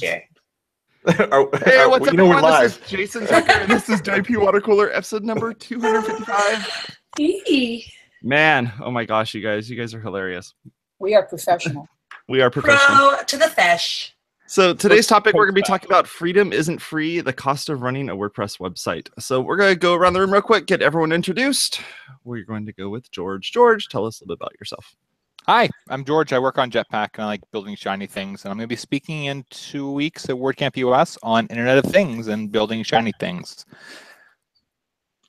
year. Hey, what's up, everyone? live. This is Jason Tucker, and this is WPwatercooler, episode number 255. Hey. Man, oh my gosh, you guys are hilarious. We are professional. We are professional. Pro to the fish. So today's topic, we're going to be talking about freedom isn't free, the cost of running a WordPress website. So we're going to go around the room real quick, get everyone introduced. We're going to go with George. George, tell us a little bit about yourself. Hi, I'm George. I work on Jetpack and I like building shiny things. And I'm going to be speaking in 2 weeks at WordCamp US on Internet of Things and building shiny things.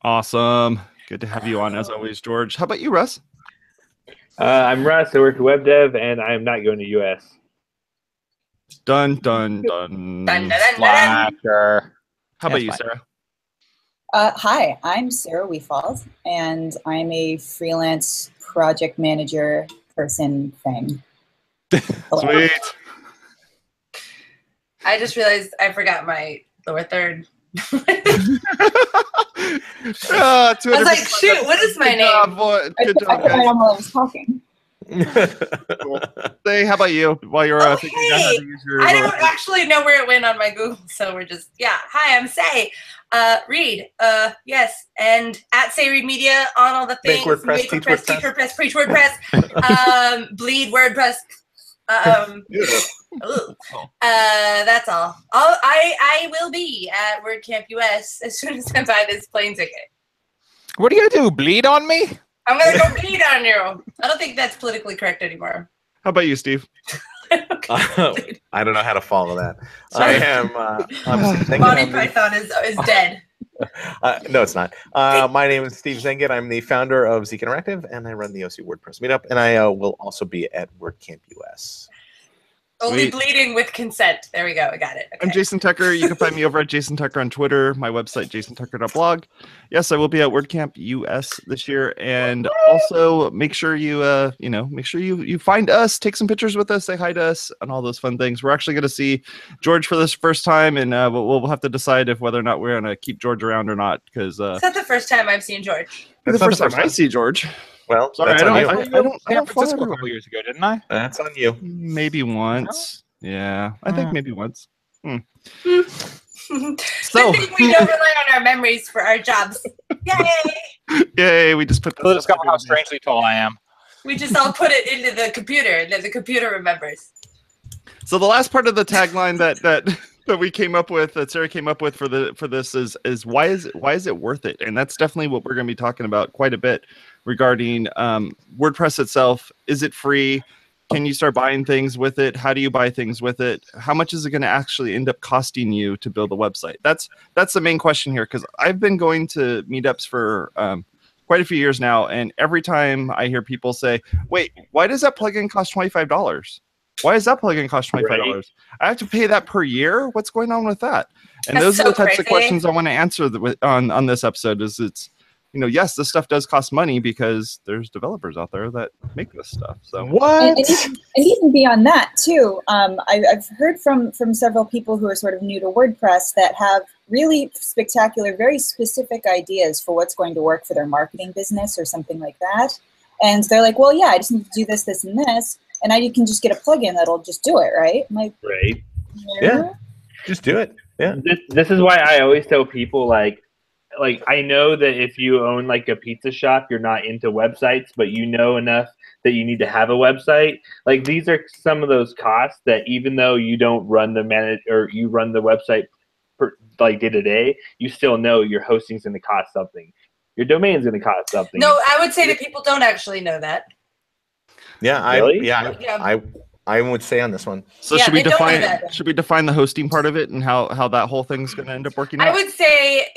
Awesome. Good to have you on as always, George. How about you, Russ? I'm Russ. I work at Web Dev, and I'm not going to US. Dun, dun, dun. Dun, dun, dun, Slacker. How about you, Sarah? Hi, I'm Sarah Weefald, and I'm a freelance project manager person thing. Sweet. I just realized I forgot my lower third. I was like, shoot, what is my name? Good job, I put my guys. arm while I was talking. Cool. Say, how about you? While you're figuring out how to use your I don't actually know where it went on my Google, so we're just, hi, I'm Say. Reed, yes, and at Say Reed Media on all the things. Make WordPress, teach WordPress, preach WordPress, bleed WordPress. That's all. I will be at WordCamp US as soon as I buy this plane ticket. What are you going to do, bleed on me? I'm going to go bleed on you. I don't think that's politically correct anymore. How about you, Steve? I don't know how to follow that. Sorry. I am. Monty Python is dead. No, it's not. My name is Steve Zengit. I'm the founder of Zeek Interactive, and I run the OC WordPress meetup. And I will also be at WordCamp US. Only bleeding with consent. There we go. I got it. Okay. I'm Jason Tucker. You can find me over at Jason Tucker on Twitter. My website, jasontucker.blog. Yes, I will be at WordCamp US this year, and also make sure you, make sure you find us, take some pictures with us, say hi to us, and all those fun things. We're actually going to see George for this first time, and we'll have to decide if whether or not we're going to keep George around or not. Because it's not the first time I've seen George. It's the first time I see George. Well, sorry, that's I on you. don't San follow Francisco a couple years ago, didn't I? That's on you. Maybe once. Yeah, I think maybe once. So we don't rely on our memories for our jobs. Yay! Yay! We just put. Let's discover how strangely tall I am. We just all put it into the computer, and then the computer remembers. So the last part of the tagline that we came up with, that Sarah came up with for this is why is it worth it? And that's definitely what we're going to be talking about quite a bit regarding WordPress itself. Is it free? Can you start buying things with it? How do you buy things with it? How much is it going to actually end up costing you to build a website? That's the main question here, because I've been going to meetups for quite a few years now, and every time I hear people say, "Wait, why does that plugin cost $25? Why does that plugin cost $25? Right. I have to pay that per year? What's going on with that?" And those are the types of questions I want to answer on this episode. Yes, this stuff does cost money because there's developers out there that make this stuff. So what? And even beyond that too, I've heard from several people who are sort of new to WordPress that have really spectacular, very specific ideas for what's going to work for their marketing business or something like that. And they're like, well, yeah, I just need to do this, this, and this, and you can just get a plugin that'll just do it, right? I'm like, right? Yeah, just do it. Yeah. This is why I always tell people like I know that if you own like a pizza shop, you're not into websites, but you know enough that you need to have a website. Like these are some of those costs that even though you don't run you run the website day to day, you still know your hosting's going to cost something. Your domain's going to cost something. No, I would say that people don't actually know that. Yeah, really? I would say on this one. So should we define the hosting part of it and how that whole thing's going to end up working out? I would say,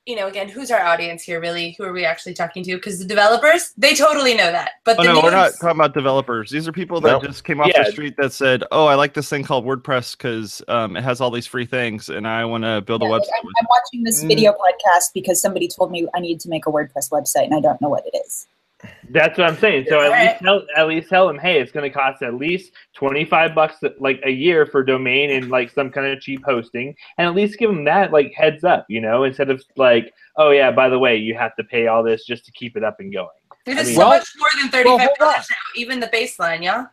again, who's our audience here, really? Who are we actually talking to? Because the developers, they totally know that. But no, we're not talking about developers. These are people that just came off the street that said, "Oh, I like this thing called WordPress because it has all these free things, and I want to build a website." I'm watching this video podcast because somebody told me I need to make a WordPress website, and I don't know what it is. That's what I'm saying. So at least tell them, hey, it's going to cost at least $25 like a year for domain and like some kind of cheap hosting, and at least give them that like heads up, instead of like, oh yeah, by the way, you have to pay all this just to keep it up and going. It is so much more than $35 now, even the baseline, yeah.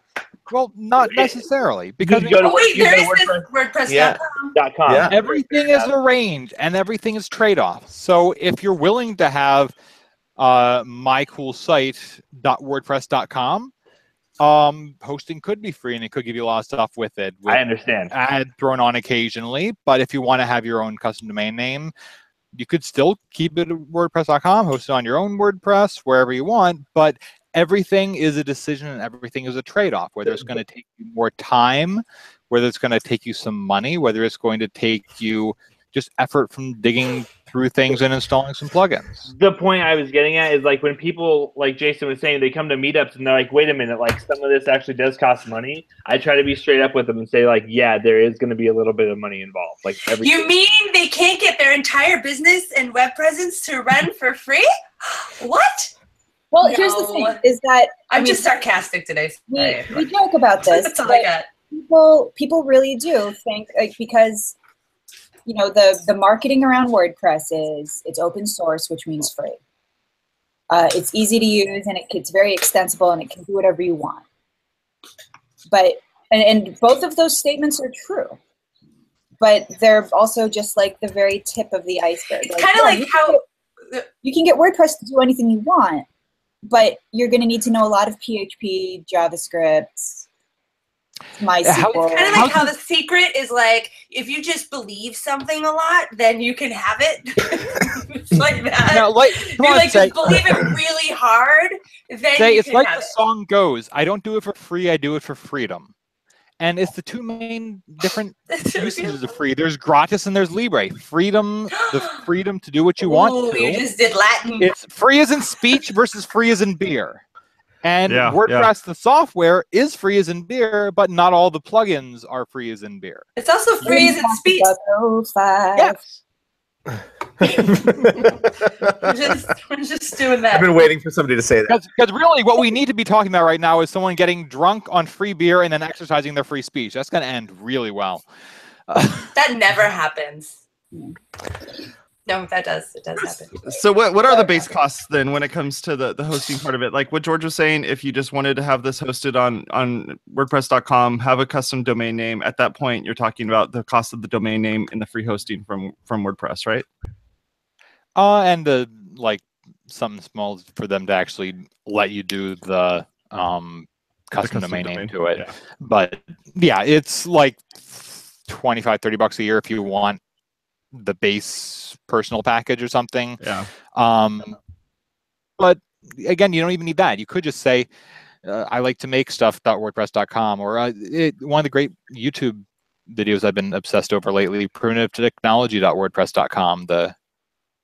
Well, not necessarily, because You go to Oh wait, you there go is to this Yeah. WordPress.com. Yeah. everything is arranged and everything is trade-off. So if you're willing to have mycoolsite.wordpress.com, hosting could be free and it could give you a lot of stuff with it. I understand. Ad thrown on occasionally, but if you want to have your own custom domain name, you could still keep it at WordPress.com, host it on your own WordPress, wherever you want, but everything is a decision and everything is a trade-off, whether it's going to take you more time, whether it's going to take you some money, whether it's going to take you just effort from digging through things and installing some plugins. The point I was getting at is like when people, like Jason was saying, they come to meetups and they're like, wait a minute, like some of this actually does cost money. I try to be straight up with them and say like, yeah, there is going to be a little bit of money involved. Like You mean they can't get their entire business and web presence to run for free? What? Well, No. here's the thing: is that I'm just sarcastic today. we joke about this. That's all I but got. people really do think, like, because you know the marketing around WordPress is it's open source, which means free. It's easy to use and it's very extensible and it can do whatever you want. But and both of those statements are true. But they're also just like the very tip of the iceberg. It's kind of like how you can get WordPress to do anything you want, but you're going to need to know a lot of PHP, JavaScript, MySQL. it's kind of like how the secret is like if you just believe something a lot, then you can have it. It's like that. Now, like, If come you on, like say, just believe it really hard, then say you it's can like have the it. song goes, I don't do it for free, I do it for freedom. And it's the two main different usages of free. There's gratis and there's libre. Freedom, the freedom to do what you want Ooh, to. you just did Latin. It's free as in speech versus free as in beer. And Yeah, WordPress, the software, is free as in beer, but not all the plugins are free as in beer. It's also free as it speaks. Yes. We're just doing that. I've been waiting for somebody to say that. Because really what we need to be talking about right now is someone getting drunk on free beer and then exercising their free speech. That's going to end really well. That never happens. No, that does. It does happen. So what are the base costs then when it comes to the hosting part of it? Like what George was saying, if you just wanted to have this hosted on WordPress.com, have a custom domain name, at that point you're talking about the cost of the domain name and the free hosting from WordPress, right? And like something small for them to actually let you do the custom domain name to it. Yeah. But yeah, it's like $25-30 a year if you want the base personal package or something. Yeah. But again, you don't even need that. You could just say, I like to make stuff.wordpress.com, or one of the great YouTube videos I've been obsessed over lately, primitivetechnology.wordpress.com, the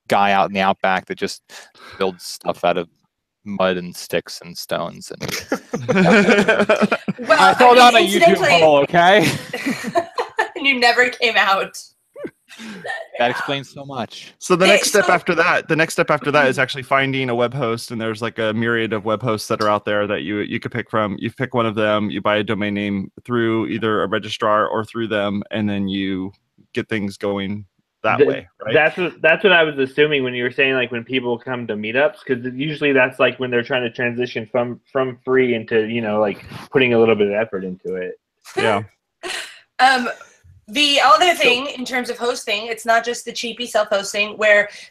guy out in the outback that just builds stuff out of mud and sticks and stones. And Well, I fell down a YouTube incidentally- hole, okay? and you never came out. That explains so much. So the next step So- after that is actually finding a web host, and there's like a myriad of web hosts that are out there that you could pick from. You pick one of them, you buy a domain name through either a registrar or through them, and then you get things going that way, right? That's what I was assuming when you were saying like when people come to meetups, because usually that's like when they're trying to transition from free into, you know, like putting a little bit of effort into it. Yeah. The other thing in terms of hosting, it's not just the cheapy self-hosting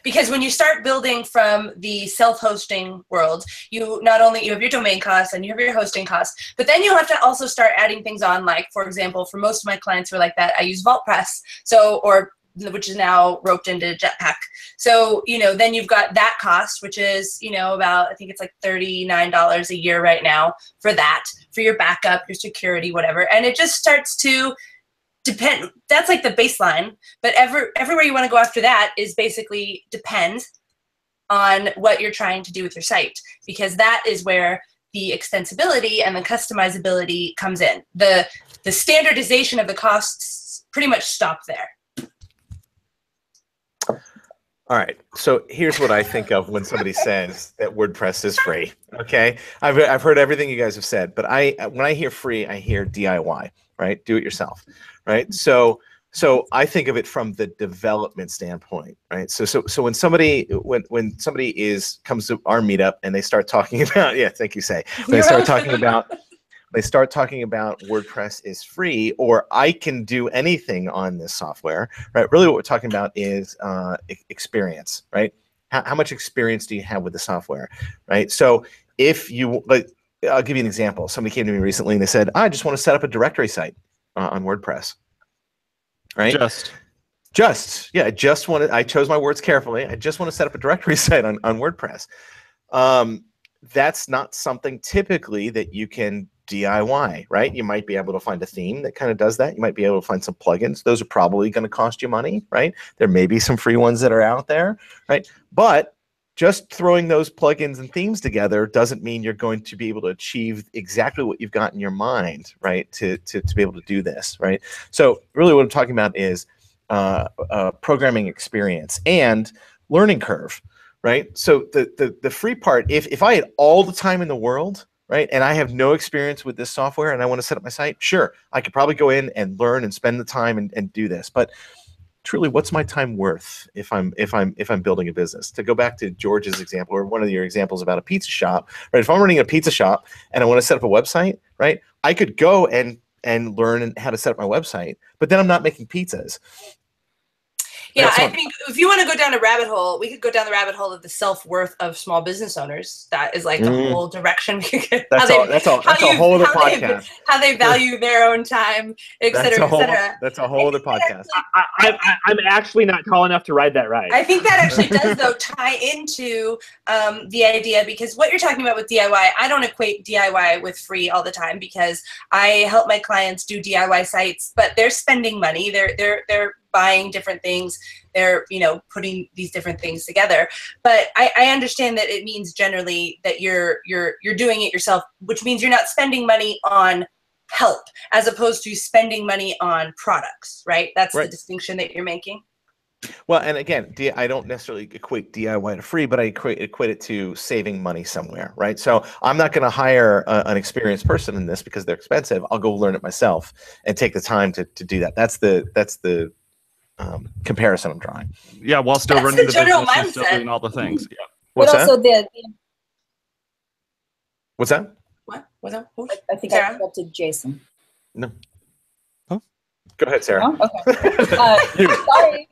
because when you start building from the self-hosting world, you not only you have your domain costs and you have your hosting costs, but then you have to also start adding things on. Like, for example, for most of my clients who are like that, I use WordPress, which is now roped into Jetpack. So, you know, then you've got that cost, which is, you know, about, I think it's like $39 a year right now for that, for your backup, your security, whatever. And it just starts to depend. That's like the baseline, but everywhere you want to go after that is basically depends on what you're trying to do with your site, because that is where the extensibility and the customizability comes in. The standardization of the costs pretty much stop there. All right. So here's what I think of when somebody says that WordPress is free. Okay. I've heard everything you guys have said, but when I hear free, I hear DIY, right? Do it yourself, right? So I think of it from the development standpoint, right? So when somebody comes to our meetup and they start talking about, yeah, thank you, Say. They start talking about they start talking about WordPress is free or I can do anything on this software, right? Really what we're talking about is experience, right? How much experience do you have with the software, right? So if you, like, I'll give you an example. Somebody came to me recently and they said, I just want to set up a directory site on WordPress, right? I chose my words carefully. I just want to set up a directory site on WordPress. That's not something typically that you can DIY, right? You might be able to find a theme that kind of does that. You might be able to find some plugins. Those are probably going to cost you money, right? There may be some free ones that are out there, right? But just throwing those plugins and themes together doesn't mean you're going to be able to achieve exactly what you've got in your mind, right? To be able to do this, right? So really what I'm talking about is programming experience and learning curve, right? So the free part, if I had all the time in the world, right, and I have no experience with this software and I want to set up my site, sure, I could probably go in and learn and spend the time and do this. But truly, what's my time worth if I'm building a business? To go back to George's example, or one of your examples about a pizza shop, right? If I'm running a pizza shop and I want to set up a website, right, I could go and learn how to set up my website, but then I'm not making pizzas. Yeah, I think if you want to go down a rabbit hole, we could go down the rabbit hole of the self-worth of small business owners. That is like the whole direction we could get. That's a whole other podcast. How they value their own time, et cetera, et cetera. That's a whole other podcast. I'm actually not tall enough to ride that ride. I think that actually does, though, tie into the idea, because what you're talking about with DIY, I don't equate DIY with free all the time, because I help my clients do DIY sites, but they're spending money. They're buying different things. They're, putting these different things together. But I understand that it means generally that you're doing it yourself, which means you're not spending money on help as opposed to spending money on products, right? That's the distinction that you're making. Well, and again, I don't necessarily equate DIY to free, but I equate it to saving money somewhere, right? So I'm not going to hire an experienced person in this because they're expensive. I'll go learn it myself and take the time to do that. That's the comparison I'm drawing. Yeah, while still running the business and still doing all the things. Yeah. What's that? Also What's that? What? What's that? I think I interrupted Jason. No. Oh. Go ahead, Sarah. Oh, okay. Sorry.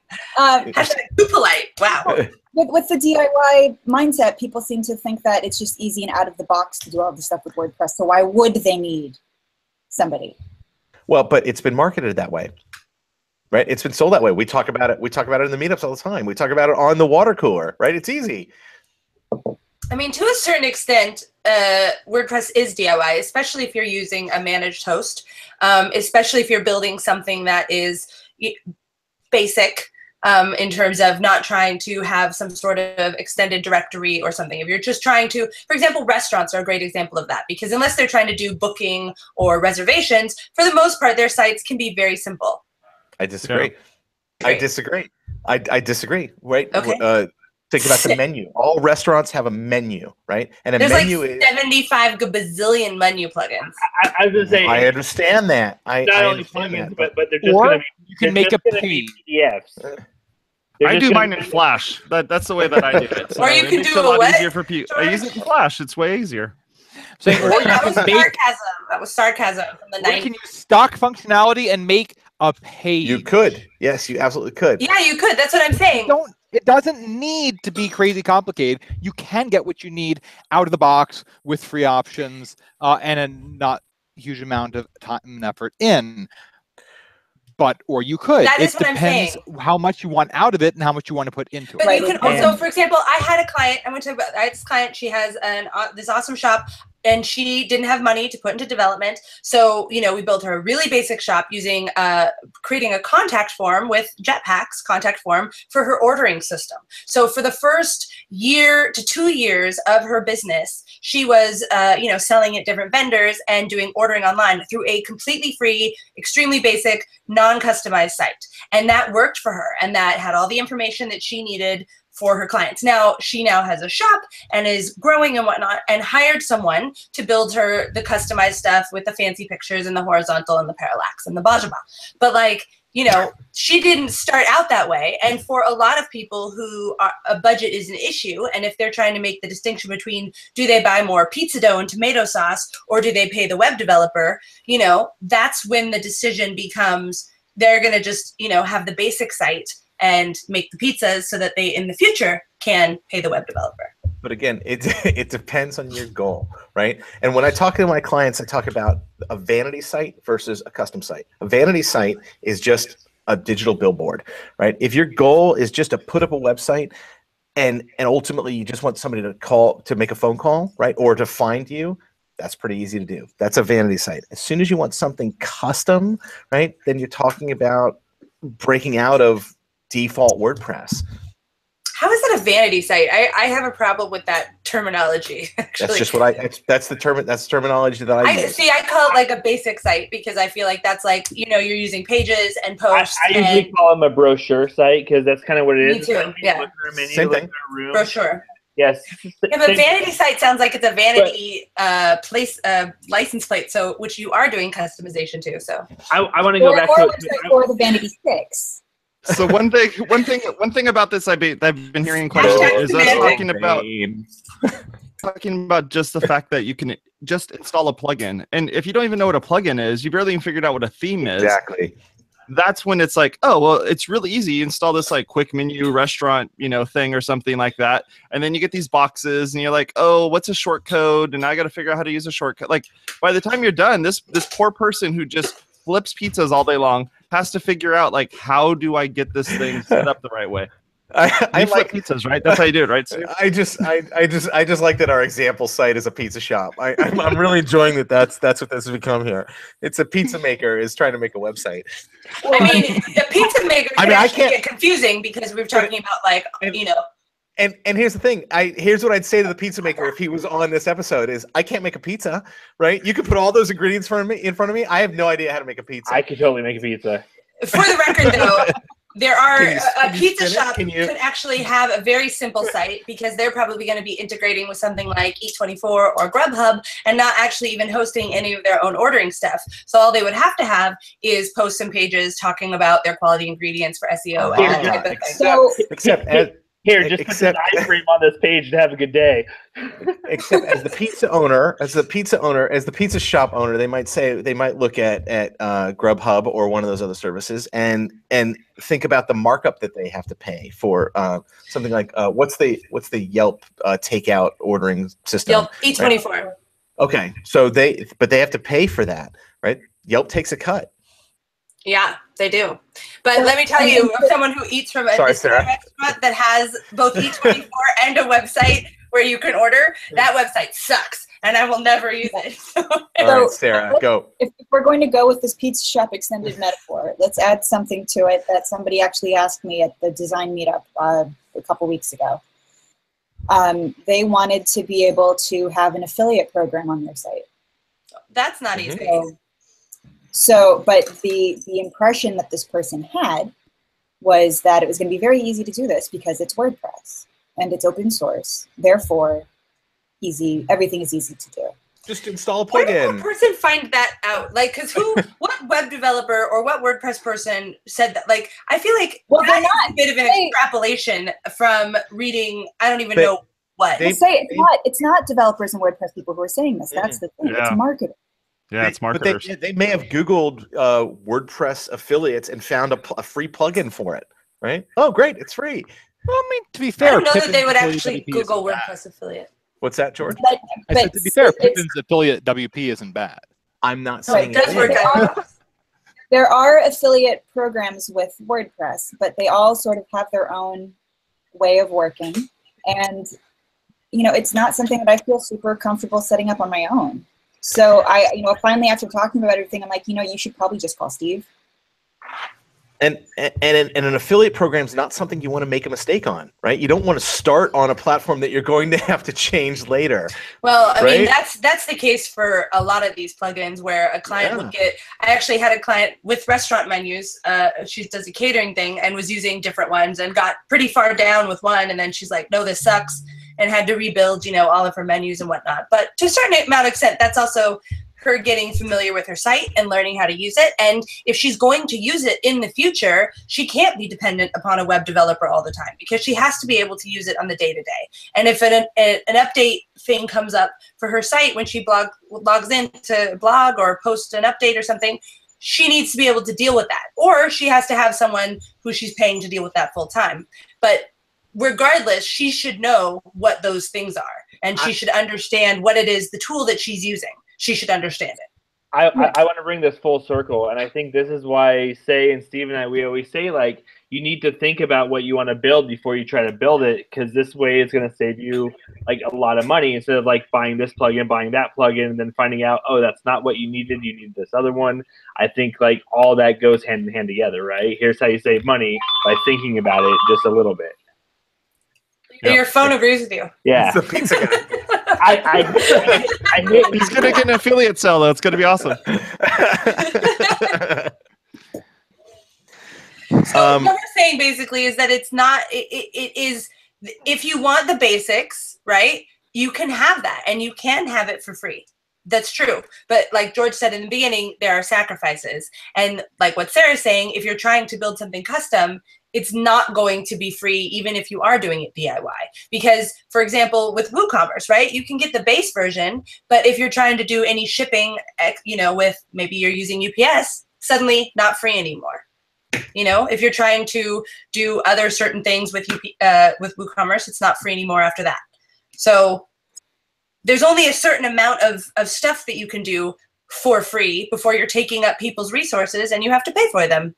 Too polite. Wow. With the DIY mindset, people seem to think that it's just easy and out of the box to do all the stuff with WordPress. So why would they need somebody? Well, but it's been marketed that way. Right, it's been sold that way. We talk about it. We talk about it in the meetups all the time. We talk about it on the water cooler. Right, it's easy. I mean, to a certain extent, WordPress is DIY, especially if you're using a managed host, especially if you're building something that is basic in terms of not trying to have some sort of extended directory or something. If you're just trying to, for example, restaurants are a great example of that, because unless they're trying to do booking or reservations, for the most part, their sites can be very simple. I disagree. Yeah. I disagree. I disagree. Right. Okay. Think about the menu. All restaurants have a menu, right? And there's menu like 75 gazillion menu plugins. I was gonna say. I understand that. Not only plugins, but they're just gonna be. You can make a page. PDFs. I do mine in Flash. That's the way that I do it. So or you can do it easier for people. I use it in Flash. It's way easier. So that was sarcasm. That was sarcasm from the 90s. You can use stock functionality and make a page. You could. Yes, you absolutely could. Yeah, you could. That's what I'm saying. It doesn't need to be crazy complicated. You can get what you need out of the box with free options and a not huge amount of time and effort in. Or you could. That is what I'm saying. It depends how much you want out of it and how much you want to put into it. But you can also, for example, I had a client. I had this client. She has this awesome shop, and she didn't have money to put into development. So, we built her a really basic shop using creating a contact form with Jetpack's contact form for her ordering system. So for the first year to 2 years of her business, she was, selling at different vendors and doing ordering online through a completely free, extremely basic, non-customized site. And that worked for her. And that had all the information that she needed for her clients. Now, she now has a shop and is growing and whatnot, and hired someone to build her the customized stuff with the fancy pictures and the horizontal and the parallax and the blah, blah, blah. But you know, she didn't start out that way. And for a lot of people who are, a budget is an issue, and if they're trying to make the distinction between do they buy more pizza dough and tomato sauce or do they pay the web developer, you know, that's when the decision becomes they're going to just, you know, have the basic site and make the pizzas so that they in the future can pay the web developer. But again, it depends on your goal, right? And when I talk to my clients, I talk about a vanity site versus a custom site. A vanity site is just a digital billboard, right? If your goal is just to put up a website and ultimately you just want somebody to call, to make a phone call, right? Or to find you, that's pretty easy to do. That's a vanity site. As soon as you want something custom, right? Then you're talking about breaking out of default WordPress. How is that a vanity site? I have a problem with that terminology. Actually. That's just what that's the terminology that I use. See, I call it like a basic site because I feel like that's like, you know, you're using pages and posts. I usually call them a brochure site because that's kind of what it is. Me too, yeah. Same thing. Brochure. Yes. Yeah, but vanity site sounds like it's a vanity license plate, so which you are doing customization to. So I want to go back to or the vanity sticks. So one thing about this I've been hearing quite a bit is us talking about just the fact that you can just install a plugin, and if you don't even know what a plugin is, you barely even figured out what a theme is. Exactly. That's when it's like, oh well, it's really easy. You install this like quick menu restaurant, you know, thing or something like that, and then you get these boxes, and you're like, oh, what's a short code? And I got to figure out how to use a shortcut. Like by the time you're done, this poor person who just flips pizzas all day long has to figure out like, how do I get this thing set up the right way? I like pizzas, right? That's how you do it, right? I just like that our example site is a pizza shop. I'm really enjoying that. That's what this has become here. It's a pizza maker is trying to make a website. I mean, a pizza maker can actually get confusing because we're talking about like, you know. And here's the thing. Here's what I'd say to the pizza maker if he was on this episode is I can't make a pizza, right? You could put all those ingredients in front of me. I have no idea how to make a pizza. I could totally make a pizza. For the record, though, there are a pizza shop could actually have a very simple site because they're probably going to be integrating with something like E24 or Grubhub and not actually even hosting any of their own ordering stuff. So all they would have to have is post some pages talking about their quality ingredients for SEO and that type of thing. Except just put this iframe on this page to have a good day. Except as the pizza shop owner, they might look at Grubhub or one of those other services and think about the markup that they have to pay for something like what's the Yelp takeout ordering system? Yelp E24. Right? Okay, so they have to pay for that, right? Yelp takes a cut. Yeah, they do. But let me tell you, I'm someone who eats from a restaurant that has both E24 and a website where you can order. That website sucks, and I will never use it. All right, Sarah, go. If we're going to go with this pizza shop extended metaphor, let's add something to it that somebody actually asked me at the design meetup a couple weeks ago. They wanted to be able to have an affiliate program on their site. That's not easy. So, but the impression that this person had was that it was going to be very easy to do this because it's WordPress and it's open source. Therefore, everything is easy to do. Just install a plugin. Where did the person find that out? Like, because what web developer or what WordPress person said that? Like, I feel like that's a bit of an extrapolation from reading, I don't even know what. It's not developers and WordPress people who are saying this. That's the thing. It's marketing. Yeah, it's marketers. But they may have Googled WordPress affiliates and found a free plugin for it, right? Oh, great, it's free. Well, I mean, to be fair, I don't know that they would actually Google WordPress affiliate. What's that, George? I said, to be fair, Pippin's affiliate WP isn't bad. I'm not saying it does work out. There are affiliate programs with WordPress, but they all sort of have their own way of working. And, you know, it's not something that I feel super comfortable setting up on my own. So finally after talking about everything, I'm like, you should probably just call Steve. And an affiliate program is not something you want to make a mistake on, right? You don't want to start on a platform that you're going to have to change later. Well, I mean, that's the case for a lot of these plugins where a client would get. I actually had a client with restaurant menus. She does a catering thing and was using different ones and got pretty far down with one, and then she's like, "No, this sucks," and had to rebuild, all of her menus and whatnot. But to a certain amount of extent, that's also her getting familiar with her site and learning how to use it. And if she's going to use it in the future, she can't be dependent upon a web developer all the time, because she has to be able to use it on the day-to-day. And if an update thing comes up for her site when she logs in to blog or post an update or something, she needs to be able to deal with that. Or she has to have someone who she's paying to deal with that full time. But regardless, she should know what those things are, and she should understand what it is, the tool that she's using. She should understand it. I want to bring this full circle, and I think this is why Say and Steve and I, we always say, like, you need to think about what you want to build before you try to build it, because this way it's going to save you like a lot of money, instead of like buying this plugin, buying that plugin, and then finding out, oh, that's not what you needed, you need this other one. I think like all that goes hand in hand together, right? Here's how you save money, by thinking about it just a little bit. Your phone agrees with you. Yeah. It's the pizza guy. I hate He's gonna get an affiliate sell though. It's gonna be awesome. So what we're saying basically is that it's not. It is, if you want the basics, right? You can have that, and you can have it for free. That's true. But like George said in the beginning, there are sacrifices. And like what Sarah's saying, if you're trying to build something custom, it's not going to be free, even if you are doing it DIY. Because, for example, with WooCommerce, right, you can get the base version, but if you're trying to do any shipping, with maybe you're using UPS, suddenly not free anymore. If you're trying to do other certain things with WooCommerce, it's not free anymore after that. So there's only a certain amount of stuff that you can do for free before you're taking up people's resources and you have to pay for them.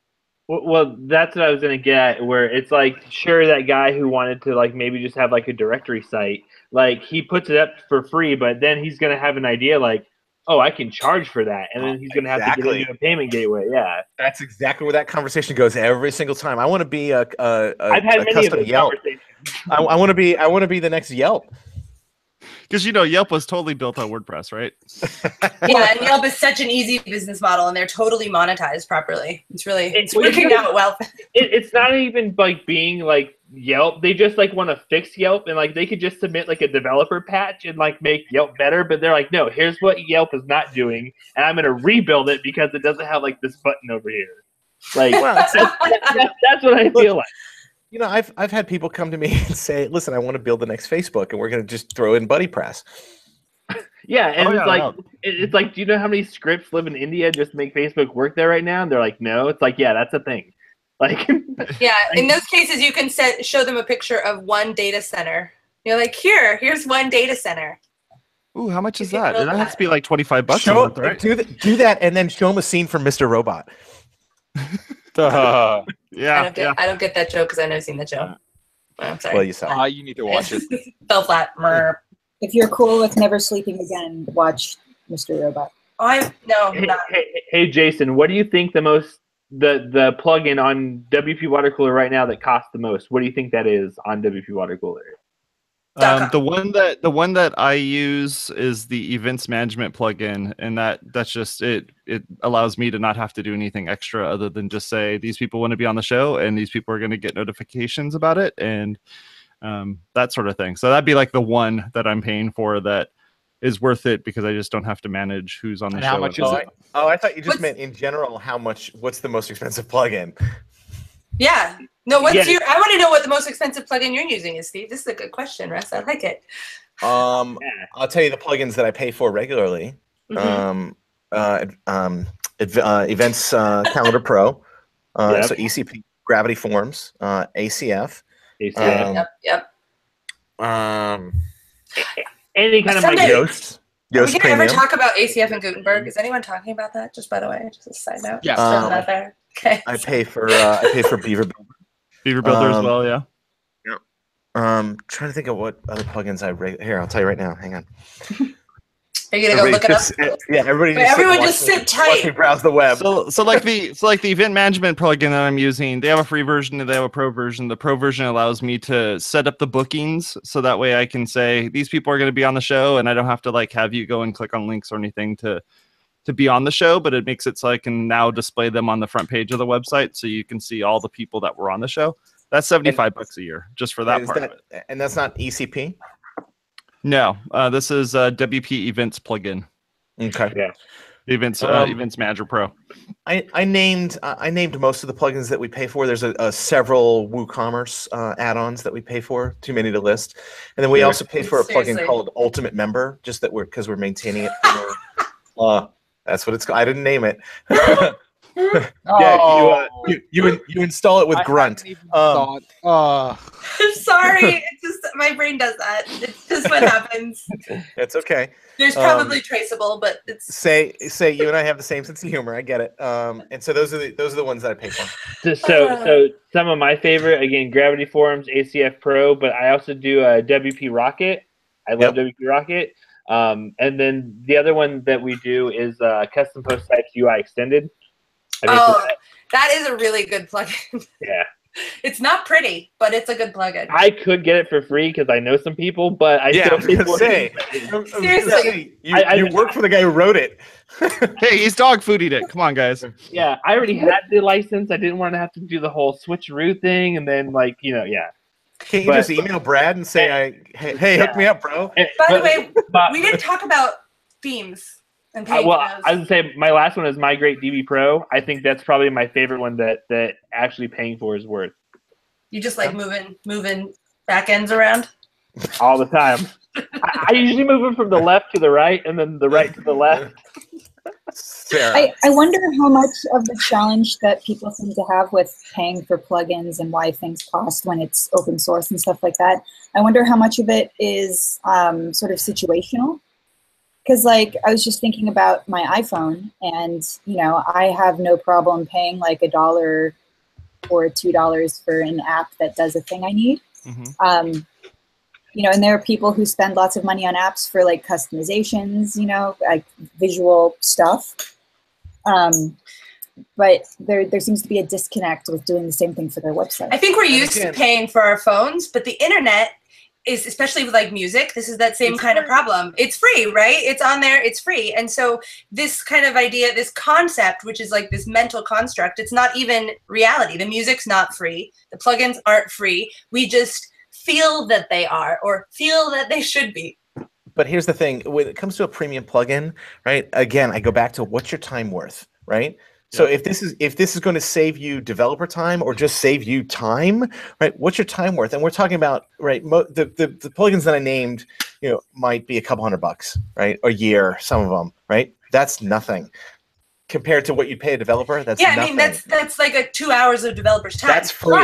Well, that's what I was going to get, where it's like, sure, that guy who wanted to like maybe just have like a directory site, like he puts it up for free, but then he's going to have an idea like, oh, I can charge for that. And then he's going to have to get into a payment gateway. Yeah. That's exactly where that conversation goes every single time. I want to be I've had many of those Yelp. conversations. I want to be the next Yelp. Because Yelp was totally built on WordPress, right? Yeah, and Yelp is such an easy business model, and they're totally monetized properly. It's working out well. It's not even like being like Yelp. They just like want to fix Yelp, and like they could just submit like a developer patch and like make Yelp better. But they're like, no, here's what Yelp is not doing, and I'm gonna rebuild it because it doesn't have like this button over here. Like that's what I feel like. I've had people come to me and say, listen, I want to build the next Facebook, and we're going to just throw in BuddyPress. Yeah, and it's like, do you know how many scripts live in India just to make Facebook work there right now? And they're like, no. It's like, yeah, that's a thing. Like, yeah, in those cases, you can show them a picture of one data center. You're like, here's one data center. Ooh, how much is that? That has to be like $25 a month, right? Do that, and then show them a scene from Mr. Robot. Yeah, I don't get that joke because I've never seen that joke. I'm sorry. Well, you saw. You need to watch it. Fell flat. If you're cool with never sleeping again, watch Mr. Robot. I'm not. Hey, Jason, what do you think the plugin on WP Watercooler right now that costs the most? What do you think that is on WP Watercooler? The one that I use is the events management plugin, and that's just it. It allows me to not have to do anything extra other than just say these people want to be on the show, and these people are going to get notifications about it, and that sort of thing. So that'd be like the one that I'm paying for that is worth it, because I just don't have to manage who's on the show. How much is it? I thought you just meant in general. What's the most expensive plugin? Yeah. No, I want to know what the most expensive plugin you're using is, Steve. This is a good question, Russ. I like it. I'll tell you the plugins that I pay for regularly. Events Calendar Pro, so ECP, Gravity Forms, ACF. Yep. Any kind of Yoast. Are we Premium. ever talk about ACF and Gutenberg? Is anyone talking about that? Just by the way, just a side note. Yeah. Just throwing that there. Okay. I pay for Beaver Builder. Beaver Builder as well, yeah. Trying to think of what other plugins here. I'll tell you right now. Hang on. Are you gonna go look it up? Yeah, everyone just sit tight. Watch me browse the web. So like the event management plugin that I'm using, they have a free version and they have a pro version. The pro version allows me to set up the bookings, so that way I can say these people are going to be on the show, and I don't have to like have you go and click on links or anything to be on the show, but it makes it so I can now display them on the front page of the website, so you can see all the people that were on the show. That's $75 a year just for that part of it. And that's not ECP? No, this is WP Events plugin. Okay. Yeah. Events Manager Pro. I named most of the plugins that we pay for. There's several WooCommerce add-ons that we pay for, too many to list, and then we also pay for a Seriously. plugin called Ultimate Member, just that because we're maintaining it. That's what it's called. I didn't name it. Yeah, you install it with Grunt. I'm sorry. It's just my brain does that. It's just what happens. It's okay. There's probably traceable, but it's Say you and I have the same sense of humor. I get it. And so those are the ones that I pay for. So some of my favorite, again, Gravity Forms, ACF Pro, but I also do WP Rocket. I love WP Rocket. And then the other one that we do is Custom Post Types UI Extended. That is a really good plugin. Yeah. It's not pretty, but it's a good plugin. I could get it for free because I know some people, but I I was still gonna say, Seriously. you work for the guy who wrote it. Hey, he's dog foodied it. Come on, guys. Yeah, I already had the license. I didn't want to have to do the whole switcheroo thing, and then Can't you just email Brad and say, hey, hook me up, bro? By the way, we didn't talk about themes and paying for those. I would say my last one is Migrate DB Pro. I think that's probably my favorite one that actually paying for is worth. You just like moving back ends around? All the time. I usually move them from the left to the right and then the right to the left. Sarah. I wonder how much of the challenge that people seem to have with paying for plugins and why things cost when it's open source and stuff like that. I wonder how much of it is sort of situational. Because like I was just thinking about my iPhone, and I have no problem paying like $1 or $2 for an app that does a thing I need. And there are people who spend lots of money on apps for like customizations, like visual stuff. But there seems to be a disconnect with doing the same thing for their website. I think we're used to paying for our phones, but the internet is, especially with like music, this is that same kind of problem. It's free, right? It's on there, it's free. And so this kind of idea, this concept, which is like this mental construct, it's not even reality. The music's not free. The plugins aren't free. We just feel that they are, or feel that they should be. But here's the thing, when it comes to a premium plugin, right? Again, I go back to what's your time worth, right? So if this is going to save you developer time or just save you time, right? What's your time worth? And we're talking about, right? The plugins that I named, might be a couple $100, right? A year, some of them, right? That's nothing compared to what you pay a developer. That's nothing. I mean that's like 2 hours of developer's time. That's free.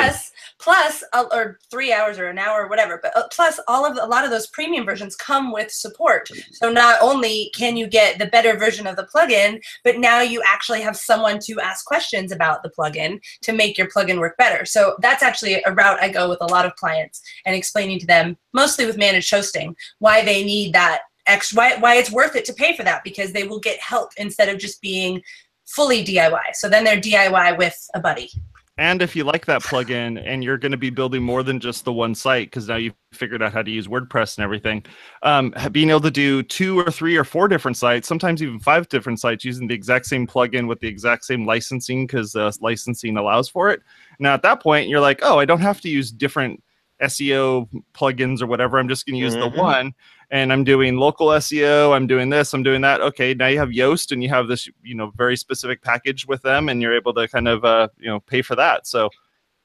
Plus, or 3 hours or an hour or whatever, but plus a lot of those premium versions come with support. So not only can you get the better version of the plugin, but now you actually have someone to ask questions about the plugin to make your plugin work better. So that's actually a route I go with a lot of clients, and explaining to them, mostly with managed hosting, why they need that extra, why it's worth it to pay for that, because they will get help instead of just being fully DIY. So then they're DIY with a buddy. And if you like that plugin and you're going to be building more than just the one site, because now you've figured out how to use WordPress and everything, being able to do 2 or 3 or 4 different sites, sometimes even 5 different sites using the exact same plugin with the exact same licensing, because licensing allows for it. Now at that point, you're like, oh, I don't have to use different SEO plugins or whatever. I'm just going to use the one, and I'm doing local SEO. I'm doing this, I'm doing that. Okay, now you have Yoast and you have this, very specific package with them, and you're able to kind of, pay for that. So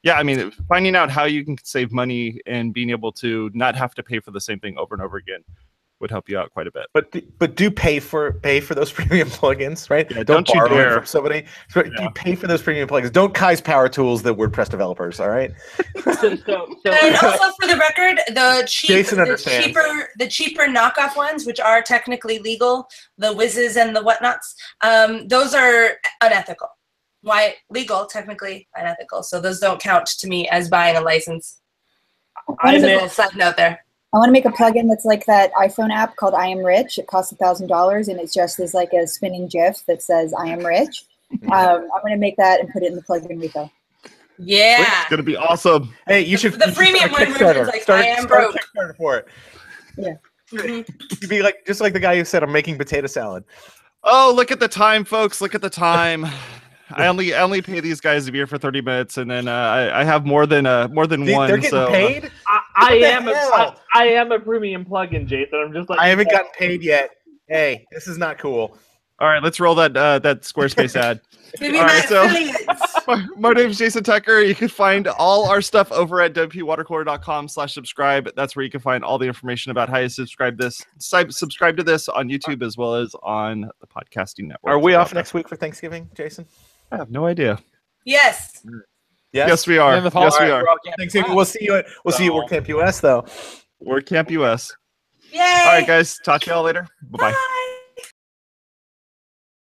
yeah, I mean, finding out how you can save money and being able to not have to pay for the same thing over and over again would help you out quite a bit. But do pay for those premium plugins, right? Yeah, don't you borrow dare. it from somebody. Do pay for those premium plugins. Don't Kai's Power Tools the WordPress developers, all right? And also, for the record, the cheaper knockoff ones, which are technically legal, the whizzes and the whatnots, those are unethical. Why legal? Technically unethical. So those don't count to me as buying a license. Just a little side note there. I want to make a plugin that's like that iPhone app called I Am Rich. It costs $1,000, and it's just as like a spinning GIF that says I am rich. I'm going to make that and put it in the plugin repo. Yeah, it's gonna be awesome. Hey, you should. The premium one version's like I am broke. Kickstarter for it. Yeah. You'd be like just like the guy who said, "I'm making potato salad." Oh, look at the time, folks! Look at the time. I only pay these guys a beer for 30 minutes, and then I have more than one. They're getting paid. I am a premium plugin, Jason. I'm just like I haven't gotten paid yet, Hey, this is not cool. All right, let's roll that Squarespace ad. Maybe All my right, so- affiliates. My name is Jason Tucker. You can find all our stuff over at WPwatercooler.com/subscribe. That's where you can find all the information about how you subscribe to this on YouTube as well as on the podcasting network. Are we off next week for Thanksgiving, Jason? I have no idea. Yes. Yes, we are. And the Yes, we following- are. we're all getting Thanksgiving. We'll see you at WordCamp US though. WordCamp US. Yay. All right, guys. Talk to y'all later. Bye-bye. Bye.